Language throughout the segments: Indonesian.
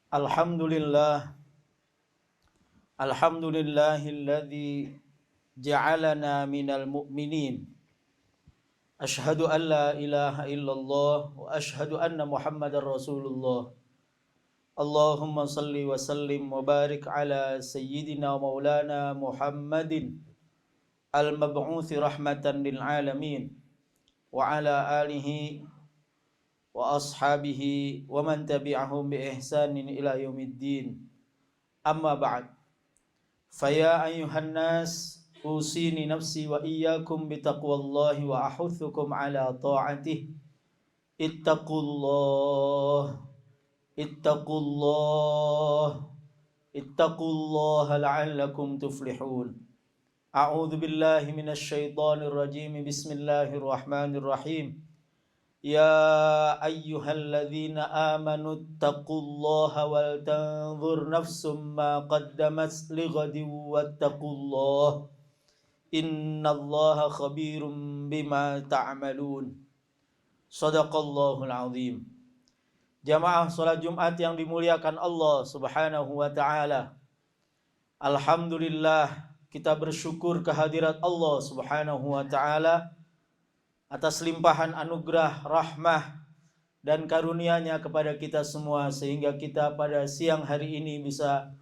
Alhamdulillah, alhamdulillahilladzi ja'alana minal mu'minin. Ashhadu an la ilaha illallah wa ashhadu anna Muhammadar Rasulullah. Allahumma salli wa sallim wa barik ala sayyidina wa maulana Muhammadin al-mab'uthi rahmatan lil alamin wa ala alihi wa ashabihi wa man tabi'ahum bi ihsanin ila yaumiddin. Amma ba'd. Faya ayyuhan nas usini nafsi wa iyyakum bitaqwallahi wa ahuthukum ala ta'atih. Ittaqullah ittaqullah ittaqullah la'allakum tuflihun. A'udzu billahi minasy syaithanir rajim. Bismillahirrahmanirrahim. Ya ayyuhalladzina amanu taqullaha wal tanzur nafsum ma qaddamat lighadin wattaqullah innallaha khabirum bima ta'malun. Shadaqallahul azim. Jamaah salat Jumat yang dimuliakan Allah Subhanahu wa taala. Alhamdulillah, kita bersyukur kehadirat Allah Subhanahu wa taala atas limpahan anugerah, rahmah, dan karunia-Nya kepada kita semua, sehingga kita pada siang hari ini bisa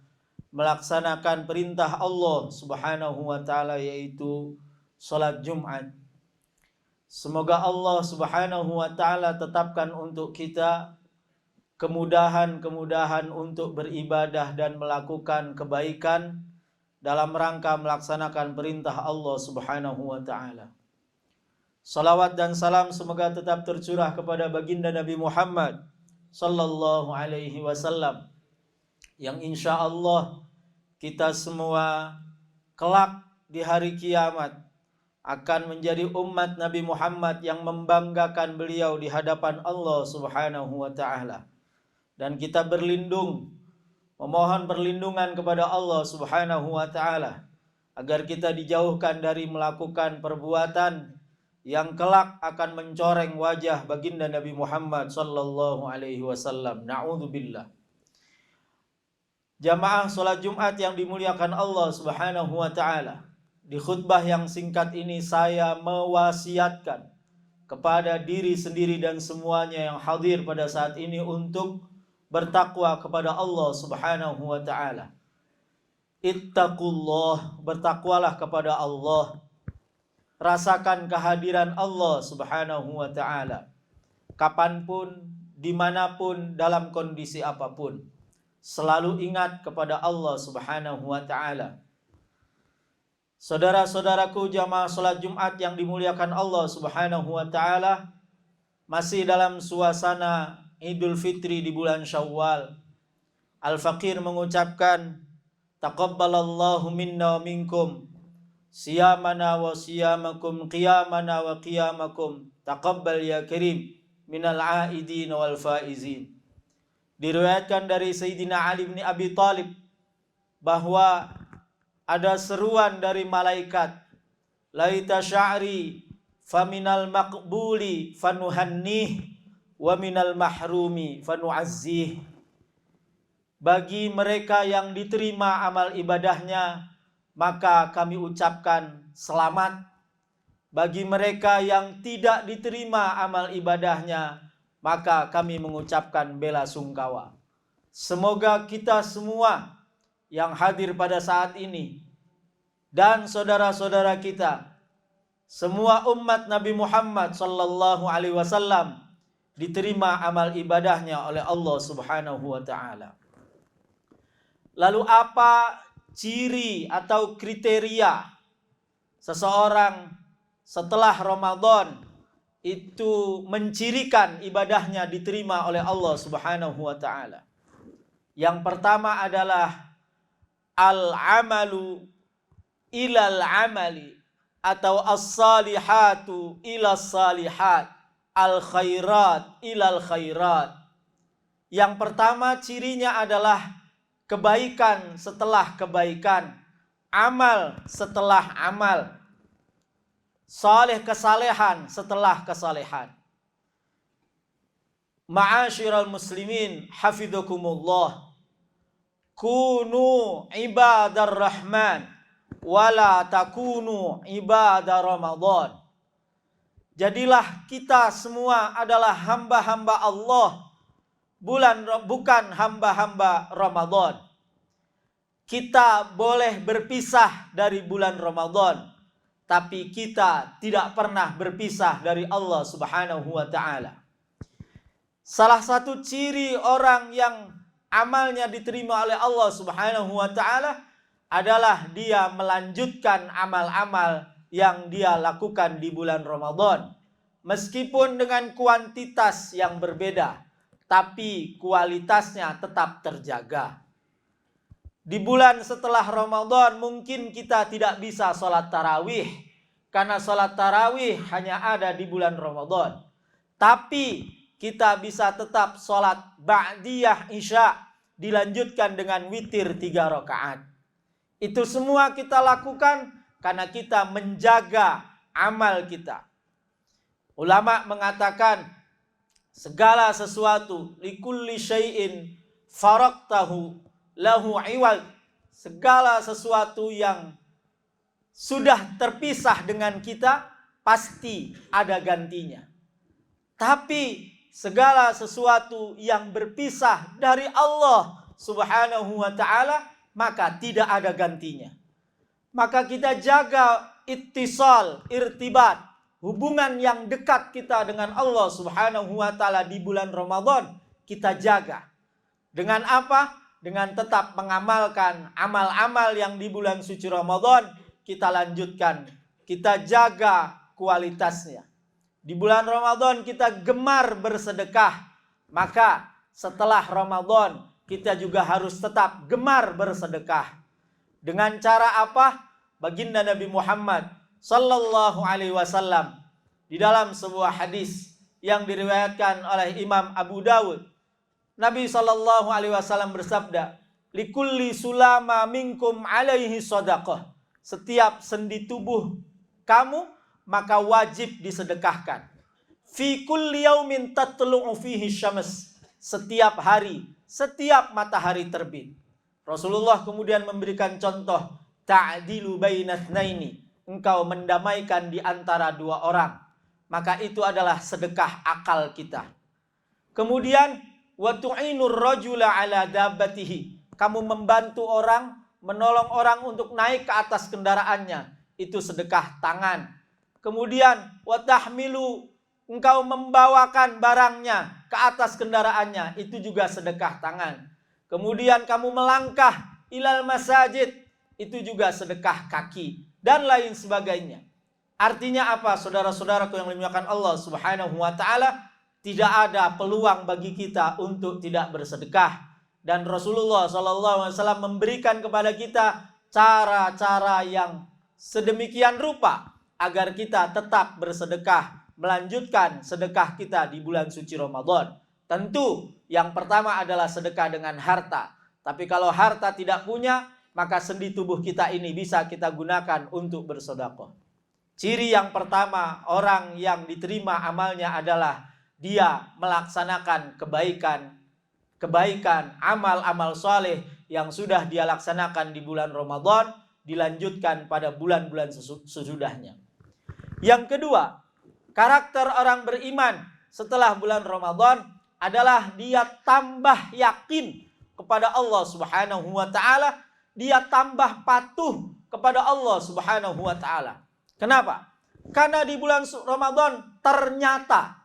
melaksanakan perintah Allah Subhanahu wa taala, yaitu salat Jumat. Semoga Allah Subhanahu wa taala tetapkan untuk kita kemudahan untuk beribadah dan melakukan kebaikan dalam rangka melaksanakan perintah Allah Subhanahu wa taala. Salawat dan salam semoga tetap tercurah kepada baginda Nabi Muhammad sallallahu alaihi wasallam, yang insya Allah kita semua kelak di hari kiamat akan menjadi umat Nabi Muhammad yang membanggakan beliau di hadapan Allah Subhanahu wa taala. Dan kita memohon perlindungan kepada Allah Subhanahu wa taala agar kita dijauhkan dari melakukan perbuatan yang kelak akan mencoreng wajah baginda Nabi Muhammad sallallahu alaihi wasallam. Na'udzubillah. Jamaah salat Jumat yang dimuliakan Allah Subhanahu wa taala. Di khutbah yang singkat ini saya mewasiatkan kepada diri sendiri dan semuanya yang hadir pada saat ini untuk bertakwa kepada Allah Subhanahu wa taala. Ittaqullah, bertakwalah kepada Allah. Rasakan kehadiran Allah Subhanahu wa ta'ala kapanpun, dimanapun, dalam kondisi apapun. Selalu ingat kepada Allah Subhanahu wa ta'ala. Saudara-saudaraku jamaah salat Jumat yang dimuliakan Allah Subhanahu wa ta'ala, masih dalam suasana Idul Fitri di bulan Syawal. Al-Faqir mengucapkan, taqabbalallahu minna wa minkum siyamana wa siyamakum, qiyamana wa qiyamakum, taqabbal ya karim minal aidin wal faizin. Diriwayatkan dari Sayyidina Ali bin Abi Thalib bahwa ada seruan dari malaikat, laita sya'ri faminal maqbuli fanuhannih wa minal mahrumi fanu'azzih. Bagi mereka yang diterima amal ibadahnya, maka kami ucapkan selamat. Bagi mereka yang tidak diterima amal ibadahnya, maka kami mengucapkan bela sungkawa. Semoga kita semua yang hadir pada saat ini dan saudara-saudara kita, semua umat Nabi Muhammad sallallahu alaihi wasallam, diterima amal ibadahnya oleh Allah Subhanahu wa taala. Lalu apa ciri atau kriteria seseorang setelah Ramadan itu mencirikan ibadahnya diterima oleh Allah Subhanahu wa taala? Yang pertama adalah al-amalu ilal amali, atau as-salihatu ilas salihat, al-khairat ilal khairat. Yang pertama cirinya adalah kebaikan setelah kebaikan, amal setelah amal, saleh kesalehan setelah kesalehan. Ma'asyiral muslimin, hafidhakumullah. kunu ibadar rahman wala takunu ibadar Ramadan. Jadilah kita semua adalah hamba-hamba Allah, bukan hamba-hamba Ramadan. Kita boleh berpisah dari bulan Ramadan, tapi kita tidak pernah berpisah dari Allah Subhanahu wa ta'ala. Salah satu ciri orang yang amalnya diterima oleh Allah Subhanahu wa ta'ala adalah dia melanjutkan amal-amal yang dia lakukan di bulan Ramadan. Meskipun dengan kuantitas yang berbeda, tapi kualitasnya tetap terjaga. Di bulan setelah Ramadan mungkin kita tidak bisa sholat tarawih, karena sholat tarawih hanya ada di bulan Ramadan. Tapi kita bisa tetap sholat ba'diyah isya, dilanjutkan dengan witir 3 rakaat. Itu semua kita lakukan karena kita menjaga amal kita. Ulama mengatakan segala sesuatu likulli syai'in faraqtahu lahu iwal. Segala sesuatu yang sudah terpisah dengan kita pasti ada gantinya. Tapi segala sesuatu yang berpisah dari Allah Subhanahu wa ta'ala, maka tidak ada gantinya. Maka kita jaga ittisal, irtibat, hubungan yang dekat kita dengan Allah Subhanahu wa ta'ala di bulan Ramadan, kita jaga. Dengan apa? Dengan tetap mengamalkan amal-amal yang di bulan suci Ramadan kita lanjutkan. Kita jaga kualitasnya. Di bulan Ramadan kita gemar bersedekah. Maka setelah Ramadan kita juga harus tetap gemar bersedekah. Dengan cara apa? Baginda Nabi Muhammad sallallahu alaihi wasallam di dalam sebuah hadis yang diriwayatkan oleh Imam Abu Dawud, Nabi sallallahu alaihi wasallam bersabda, "Likulli sulama minkum alaihi shadaqah." Setiap sendi tubuh kamu maka wajib disedekahkan. Fi kulli yaumin tatlu'u fihi syams. Setiap hari, setiap matahari terbit. Rasulullah kemudian memberikan contoh, ta'dilu bainatsnaini. Engkau mendamaikan di antara dua orang. Maka itu adalah sedekah akal kita. Kemudian wa tu'inur rajula ala dabbatihi. Kamu membantu orang, menolong orang untuk naik ke atas kendaraannya. Itu sedekah tangan. Kemudian wa tahmilu, engkau membawakan barangnya ke atas kendaraannya. Itu juga sedekah tangan. Kemudian kamu melangkah ilal masajid. Itu juga sedekah kaki. Dan lain sebagainya. Artinya apa, saudara-saudaraku yang dimuliakan Allah Subhanahu wa ta'ala? Tidak ada peluang bagi kita untuk tidak bersedekah. Dan Rasulullah SAW memberikan kepada kita cara-cara yang sedemikian rupa agar kita tetap bersedekah, melanjutkan sedekah kita di bulan suci Ramadan. Tentu yang pertama adalah sedekah dengan harta. Tapi kalau harta tidak punya, maka sendi tubuh kita ini bisa kita gunakan untuk bersedekah. Ciri yang pertama orang yang diterima amalnya adalah dia melaksanakan kebaikan, amal-amal soleh yang sudah dia laksanakan di bulan Ramadan, dilanjutkan pada bulan-bulan sesudahnya. Yang kedua, karakter orang beriman setelah bulan Ramadan adalah dia tambah yakin kepada Allah Subhanahu wa ta'ala, dia tambah patuh kepada Allah Subhanahu wa ta'ala. Kenapa? Karena di bulan Ramadan ternyata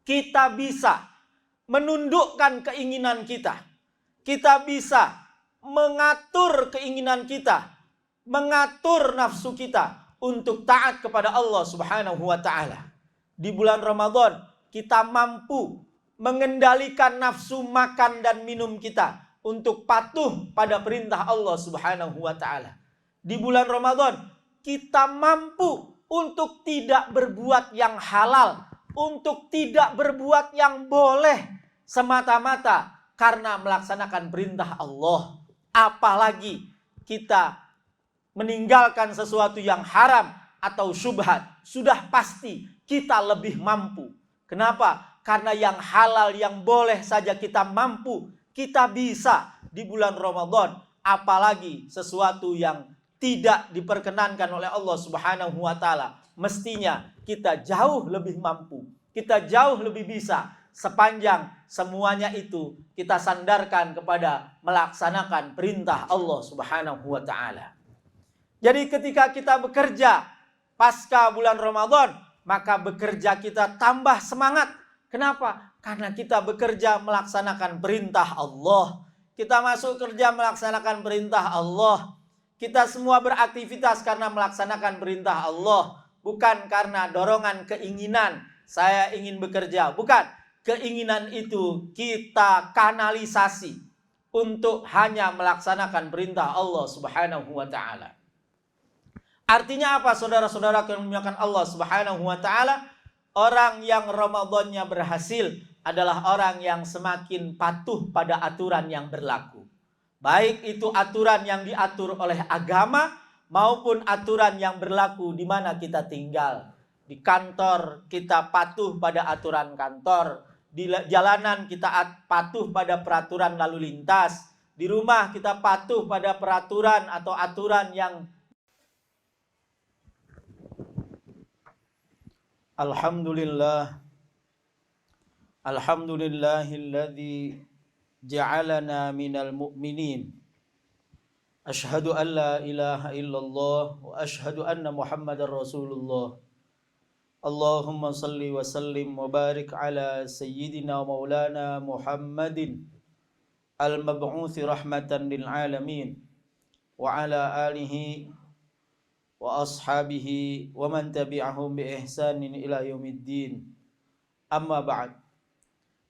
kita bisa menundukkan keinginan kita. Kita bisa mengatur keinginan kita, mengatur nafsu kita untuk taat kepada Allah Subhanahu wa ta'ala. Di bulan Ramadan kita mampu mengendalikan nafsu makan dan minum kita untuk patuh pada perintah Allah Subhanahu wa ta'ala. Di bulan Ramadan kita mampu untuk tidak berbuat yang halal, untuk tidak berbuat yang boleh semata-mata karena melaksanakan perintah Allah. Apalagi kita meninggalkan sesuatu yang haram atau syubhat, sudah pasti kita lebih mampu. Kenapa? Karena yang halal, yang boleh saja kita mampu, kita bisa di bulan Ramadan, apalagi sesuatu yang tidak diperkenankan oleh Allah Subhanahu wa taala, mestinya kita jauh lebih mampu, kita jauh lebih bisa sepanjang semuanya itu kita sandarkan kepada melaksanakan perintah Allah Subhanahu wa taala. Jadi ketika kita bekerja pasca bulan Ramadan, maka bekerja kita tambah semangat. Kenapa? Karena kita bekerja melaksanakan perintah Allah. Kita masuk kerja melaksanakan perintah Allah. Kita semua beraktivitas karena melaksanakan perintah Allah. Bukan karena dorongan keinginan, saya ingin bekerja. Bukan. Keinginan itu kita kanalisasi untuk hanya melaksanakan perintah Allah Subhanahu wa taala. Artinya apa, saudara-saudara yang dimuliakan Allah Subhanahu wa taala? Orang yang Ramadannya berhasil adalah orang yang semakin patuh pada aturan yang berlaku. Baik itu aturan yang diatur oleh agama maupun aturan yang berlaku di mana kita tinggal. Di kantor kita patuh pada aturan kantor. Di jalanan kita patuh pada peraturan lalu lintas. Di rumah kita patuh pada peraturan atau aturan yang Alhamdulillah. Alhamdulillahilladzi ja'alana minal mu'minin. Ashhadu an la ilaha illallah wa ashhadu anna Muhammadar Rasulullah. Allahumma salli wa sallim wa barik ala sayyidina wa maulana Muhammadin al-mab'uthi rahmatan lil alamin wa ala alihi wa ashabihi wa man tabi'ahum bi ihsanin ila yaumiddin. Amma ba'd.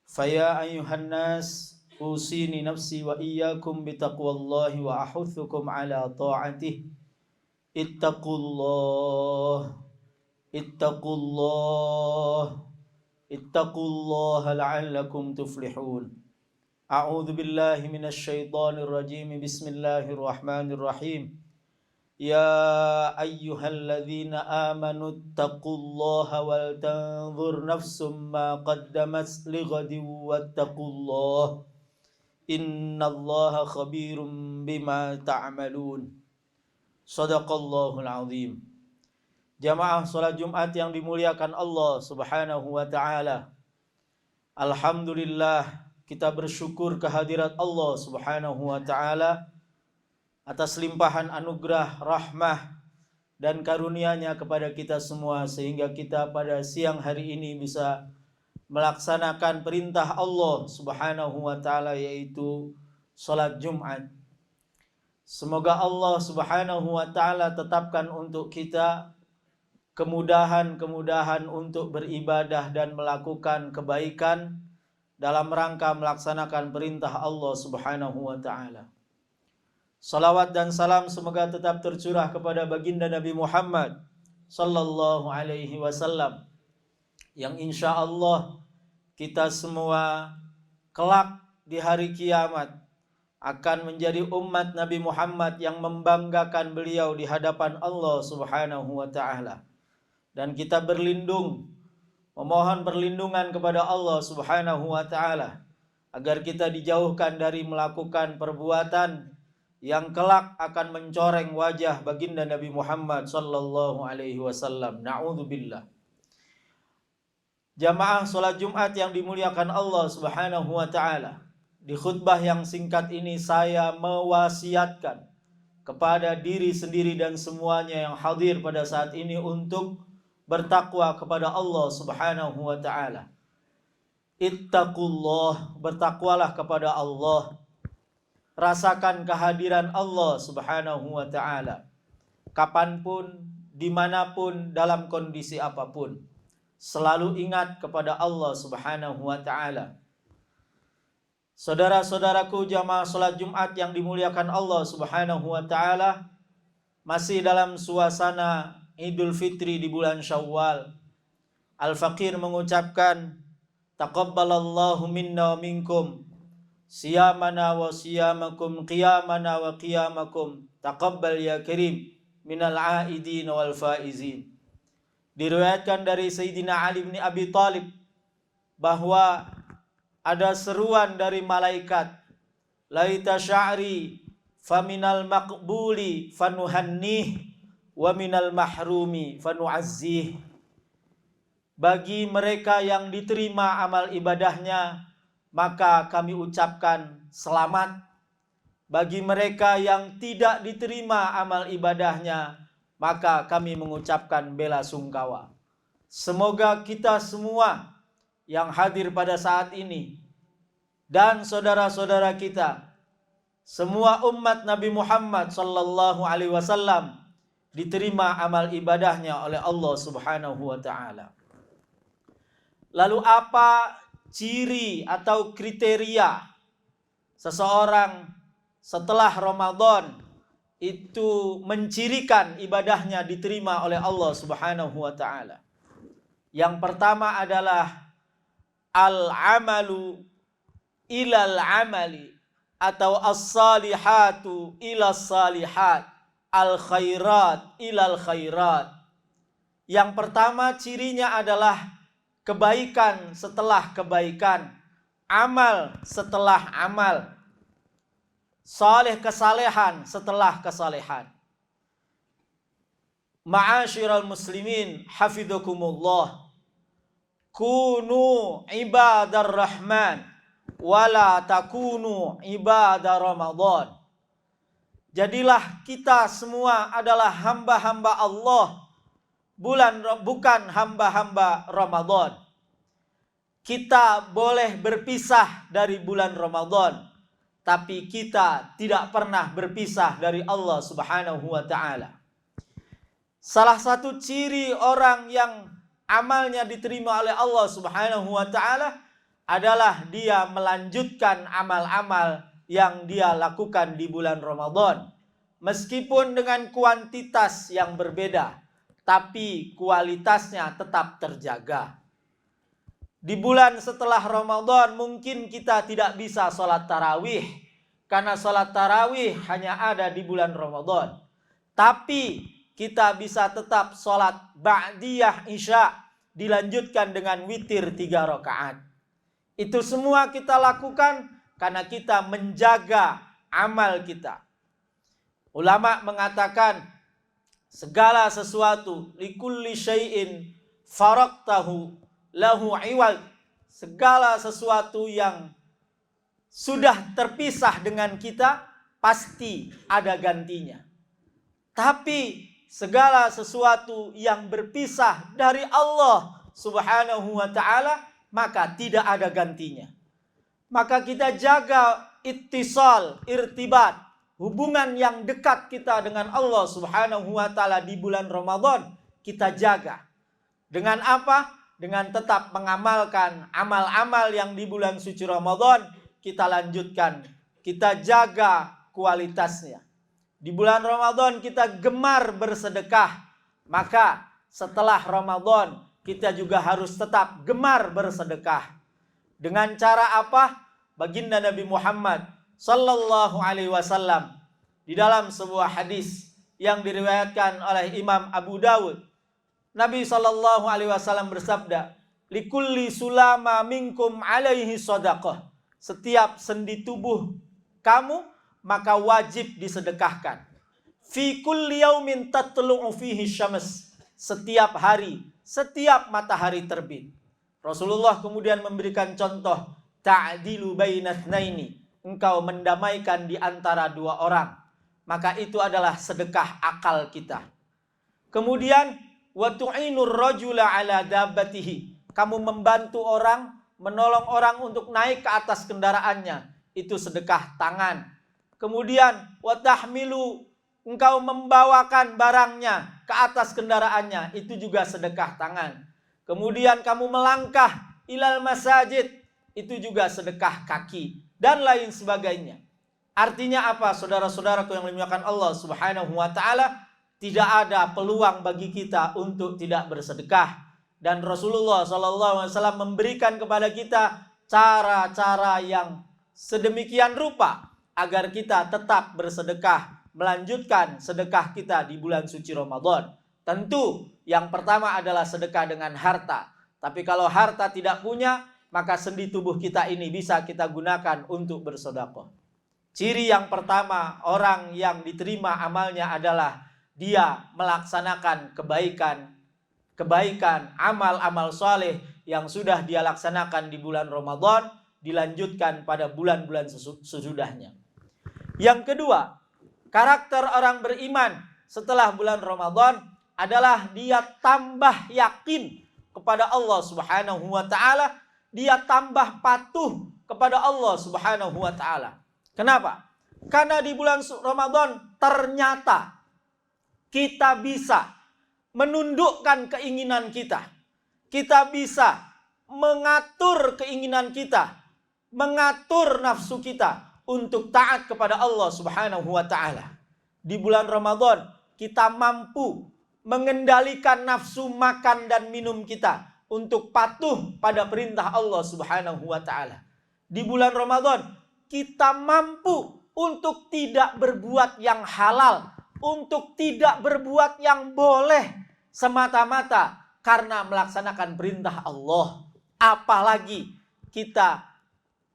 Faya ayyuhan nas usini nafsi wa iyyakum bi taqwallahi wa ahuthukum ala ta'atih. Ittaqullah la'allakum tuflihun. A'udzu billahi minasy syaithanir rajim. Bismillahirrahmanirrahim. Ya ayyuhalladzina amanu taqullaha wal tanzur nafsum ma qaddamat lighadin wattaqullaha innallaha khabirum bima ta'malun. Shadaqallahul azim. Jamaah salat Jumat yang dimuliakan Allah Subhanahu wa taala. Alhamdulillah, kita bersyukur kehadirat Allah Subhanahu wa taala atas limpahan anugerah, rahmah, dan karunia-Nya kepada kita semua, sehingga kita pada siang hari ini bisa melaksanakan perintah Allah Subhanahu wa taala, yaitu salat Jumat. Semoga Allah Subhanahu wa taala tetapkan untuk kita kemudahan-kemudahan untuk beribadah dan melakukan kebaikan dalam rangka melaksanakan perintah Allah Subhanahu wa taala. Salawat dan salam semoga tetap tercurah kepada baginda Nabi Muhammad sallallahu alaihi wasallam, yang insya Allah kita semua kelak di hari kiamat akan menjadi umat Nabi Muhammad yang membanggakan beliau di hadapan Allah Subhanahu wa taala. Dan kita memohon perlindungan kepada Allah Subhanahu wa taala agar kita dijauhkan dari melakukan perbuatan yang kelak akan mencoreng wajah baginda Nabi Muhammad sallallahu alaihi wasallam. Na'udzubillah. Jamaah salat Jumat yang dimuliakan Allah Subhanahu wa taala, di khutbah yang singkat ini saya mewasiatkan kepada diri sendiri dan semuanya yang hadir pada saat ini untuk bertakwa kepada Allah Subhanahu wa taala. Ittaqullah, bertakwalah kepada Allah. Rasakan kehadiran Allah Subhanahu wa taala kapanpun, dimanapun, dalam kondisi apapun. Selalu ingat kepada Allah Subhanahu wa taala. Saudara-saudaraku jamaah salat Jumat yang dimuliakan Allah Subhanahu wa taala, masih dalam suasana Idul Fitri di bulan Syawal. Al-Faqir mengucapkan, taqabbalallahu minna wa minkum siyamana wa siyamakum, qiyamana wa qiyamakum, taqabbal ya karim minal aidin wal faizin. Diriwayatkan dari Sayyidina Ali bin Abi Thalib bahwa ada seruan dari malaikat laita sya'ri faminal maqbuli fanuhannih wa minal mahrumi fanu'azzih. Bagi mereka yang diterima amal ibadahnya, maka kami ucapkan selamat. Bagi mereka yang tidak diterima amal ibadahnya, maka kami mengucapkan bela sungkawa. Semoga kita semua yang hadir pada saat ini dan saudara-saudara kita, semua umat Nabi Muhammad sallallahu alaihi wasallam, diterima amal ibadahnya oleh Allah Subhanahu wa taala. Lalu apa ciri atau kriteria seseorang setelah Ramadan itu mencirikan ibadahnya diterima oleh Allah Subhanahu wa taala? Yang pertama adalah al-amalu ilal amali, atau as-salihatu ilas salihat, al-khairat ilal khairat. Yang pertama cirinya adalah kebaikan setelah kebaikan, amal setelah amal, saleh kesalehan setelah kesalehan. Ma'asyiral muslimin hafizakumullah, kunu ibadar rahman wala takunu ibadar Ramadan. Jadilah kita semua adalah hamba-hamba Allah, bukan hamba-hamba Ramadan. Kita boleh berpisah dari bulan Ramadan, tapi kita tidak pernah berpisah dari Allah Subhanahu wa taala. Salah satu ciri orang yang amalnya diterima oleh Allah Subhanahu wa taala adalah dia melanjutkan amal-amal yang dia lakukan di bulan Ramadan, meskipun dengan kuantitas yang berbeda, tapi kualitasnya tetap terjaga. Di bulan setelah Ramadan mungkin kita tidak bisa sholat tarawih, karena sholat tarawih hanya ada di bulan Ramadan. Tapi kita bisa tetap sholat ba'diyah isya, dilanjutkan dengan witir 3 rakaat. Itu semua kita lakukan karena kita menjaga amal kita. Ulama mengatakan, segala sesuatu likulli syai'in faraqtahu lahu iwal. Segala sesuatu yang sudah terpisah dengan kita pasti ada gantinya. Tapi segala sesuatu yang berpisah dari Allah Subhanahu wa taala, maka tidak ada gantinya. Maka kita jaga ittisal, irtibat, hubungan yang dekat kita dengan Allah Subhanahu wa taala di bulan Ramadan, kita jaga. Dengan apa? Dengan tetap mengamalkan amal-amal yang di bulan suci Ramadan, kita lanjutkan. Kita jaga kualitasnya. Di bulan Ramadan kita gemar bersedekah, maka setelah Ramadan kita juga harus tetap gemar bersedekah. Dengan cara apa? Baginda Nabi Muhammad sallallahu alaihi wasallam di dalam sebuah hadis yang diriwayatkan oleh Imam Abu Dawud, Nabi sallallahu alaihi wasallam bersabda, likulli sulama minkum alaihi shadaqah. Setiap sendi tubuh kamu maka wajib disedekahkan. Fi kulli yaumin tatlu'u fihi syams. Setiap hari, setiap matahari terbit. Rasulullah kemudian memberikan contoh, ta'dilu bainatsnaini. Engkau mendamaikan di antara 2 orang. Maka itu adalah sedekah akal kita. Kemudian wa tu'inur rajula ala dabbatihi. Kamu membantu orang, menolong orang untuk naik ke atas kendaraannya. Itu sedekah tangan. Kemudian wa tahmilu, engkau membawakan barangnya ke atas kendaraannya, itu juga sedekah tangan. Kemudian kamu melangkah ilal masajid, itu juga sedekah kaki dan lain sebagainya. Artinya apa, saudara-saudaraku yang dimuliakan Allah Subhanahu wa taala? Tidak ada peluang bagi kita untuk tidak bersedekah. Dan Rasulullah SAW memberikan kepada kita cara-cara yang sedemikian rupa agar kita tetap bersedekah, melanjutkan sedekah kita di bulan suci Ramadan. Tentu yang pertama adalah sedekah dengan harta. Tapi kalau harta tidak punya, maka sendi tubuh kita ini bisa kita gunakan untuk bersedekah. Ciri yang pertama, orang yang diterima amalnya adalah dia melaksanakan kebaikan, amal-amal soleh yang sudah dia laksanakan di bulan Ramadan, dilanjutkan pada bulan-bulan sesudahnya. Yang kedua, karakter orang beriman setelah bulan Ramadan adalah dia tambah yakin kepada Allah Subhanahu wa taala, dia tambah patuh kepada Allah Subhanahu wa taala. Kenapa? Karena di bulan Ramadan ternyata kita bisa menundukkan keinginan kita. Kita bisa mengatur keinginan kita, mengatur nafsu kita untuk taat kepada Allah Subhanahu wa taala. Di bulan Ramadan kita mampu mengendalikan nafsu makan dan minum kita untuk patuh pada perintah Allah Subhanahu wa taala. Di bulan Ramadan kita mampu untuk tidak berbuat yang halal, untuk tidak berbuat yang boleh semata-mata karena melaksanakan perintah Allah. Apalagi kita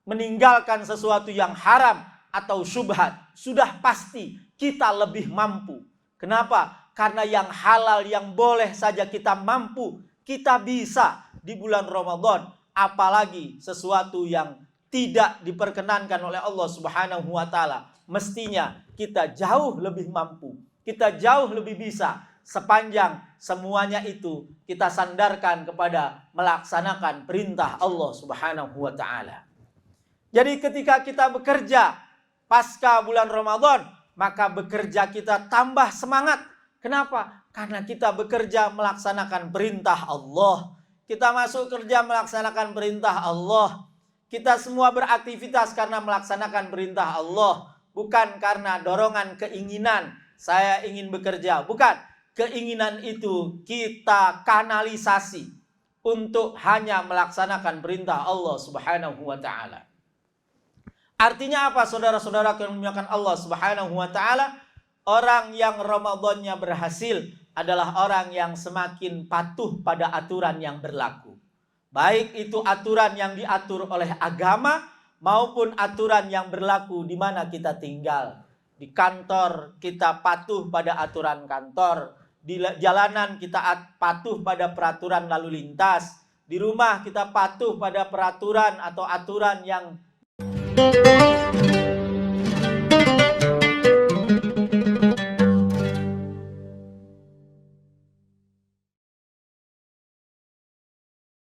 meninggalkan sesuatu yang haram atau syubhat, sudah pasti kita lebih mampu. Kenapa? Karena yang halal, yang boleh saja kita mampu, kita bisa di bulan Ramadan. Apalagi sesuatu yang tidak diperkenankan oleh Allah Subhanahu wa taala. Mestinya kita jauh lebih mampu, kita jauh lebih bisa, sepanjang semuanya itu kita sandarkan kepada melaksanakan perintah Allah Subhanahu wa taala. Jadi ketika kita bekerja pasca bulan Ramadan, maka bekerja kita tambah semangat. Kenapa? Karena kita bekerja melaksanakan perintah Allah. Kita masuk kerja melaksanakan perintah Allah. Kita semua beraktivitas karena melaksanakan perintah Allah. Bukan karena dorongan keinginan, saya ingin bekerja. Bukan. Keinginan itu kita kanalisasi untuk hanya melaksanakan perintah Allah Subhanahu wa taala. Artinya apa, saudara-saudara yang dimuliakan Allah Subhanahu wa taala? Orang yang Ramadannya berhasil adalah orang yang semakin patuh pada aturan yang berlaku. Baik itu aturan yang diatur oleh agama maupun aturan yang berlaku di mana kita tinggal. Di kantor kita patuh pada aturan kantor. Di jalanan kita patuh pada peraturan lalu lintas. Di rumah kita patuh pada peraturan atau aturan yang